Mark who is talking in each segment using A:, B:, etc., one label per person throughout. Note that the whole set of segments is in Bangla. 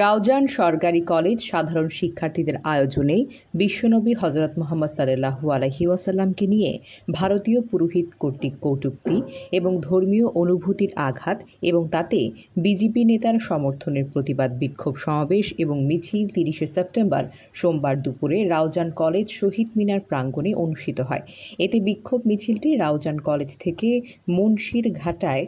A: রাউজান সরকারি কলেজ সাধারণ শিক্ষার্থীদের আয়োজনে বিশ্বনবী হযরত মুহাম্মদ সাল্লাল্লাহু আলাইহি ওয়াসাল্লামকে নিয়ে ভারতীয় পুরোহিত কর্তৃক কটূক্তি এবং ধর্মীয় অনুভূতির আঘাত এবং তাতে বিজেপি নেতার সমর্থনের প্রতিবাদ বিক্ষোভ সমাবেশ এবং মিছিল ৩০ সেপ্টেম্বর সোমবার দুপুরে রাউজান কলেজ শহীদ মিনার প্রাঙ্গণে অনুষ্ঠিত হয়। এতে বিক্ষোভ মিছিলটি রাউজান কলেজ থেকে মুন্সিরঘাটায়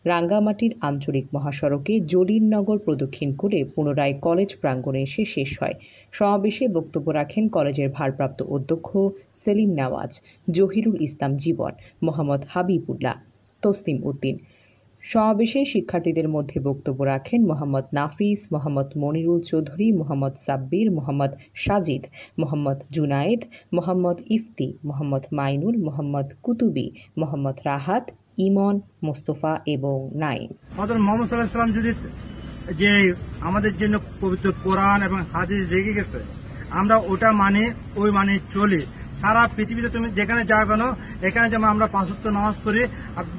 A: রাঙ্গামাটির আঞ্চলিক মহাসড়কে জলিলনগর প্রদক্ষিণ করে পুনরায় কলেজ প্রাঙ্গণে এসে শেষ হয়। সমাবেশে বক্তব্য রাখেন কলেজের ভারপ্রাপ্ত অধ্যক্ষ সেলিম নেওয়াজ, জহিরুল ইসলাম জীবন, মোহাম্মদ হাবিবুল্লাহ, তসলিম উদ্দিন। সমাবেশে শিক্ষার্থীদের মধ্যে বক্তব্য রাখেন মোহাম্মদ নাফিস, মোহাম্মদ মনিরুল চৌধুরী, মোহাম্মদ সাব্বির, মোহাম্মদ সাজিদ, মোহাম্মদ জুনায়েদ, মোহাম্মদ ইফতি, মোহাম্মদ মাইনুল, মোহাম্মদ কুতুবী, মোহাম্মদ রাহাত, ইমন, মোস্তফা এবং নাইম।
B: হযরত মুহাম্মদ সাল্লাল্লাহু আলাইহি ওয়াসাল্লাম যদি যে আমাদের জন্য পবিত্র কোরআন এবং হাদিস রেখে গেছে, আমরা ওটা মানে ওই মানে চলি। সারা পৃথিবীতে তুমি যেখানে যাও কেন, এখানে যেমন আমরা ৫ ওয়াক্ত নামাজ পড়ি,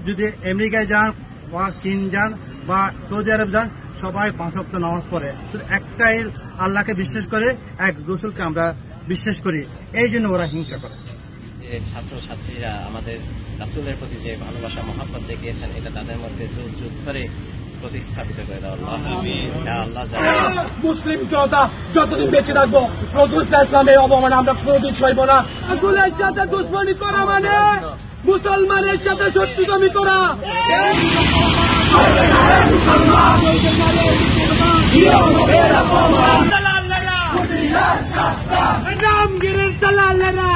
B: যদি আমেরিকায় যান বা চীন যান বা সৌদি আরব যান, সবাই ৫ ওয়াক্ত নামাজ পড়ে। শুধু একটাই আল্লাহকে বিশ্বাস করে, এক রাসূলকে আমরা বিশ্বাস করি, এই জন্য ওরা হিংসা করে।
C: ছাত্রছাত্রীরা আমাদের রাসূলের প্রতি যে ভালোবাসা মহব্বত দেখিয়েছেন, এটা তাদের মধ্যে যুগ যুগ ধরে প্রতিস্থাপিত করে দাও আল্লাহ।
D: মুসলিম জনতা যতদিন বেঁচে থাকবো, রাসূল ইসলামের অবমাননা আমরা কোনোদিন সইব না। রাসূলের সাথে দুশমনি করা মানে মুসলমানের সাথে শত্রুতামি করা। রামগিরির দালালেরা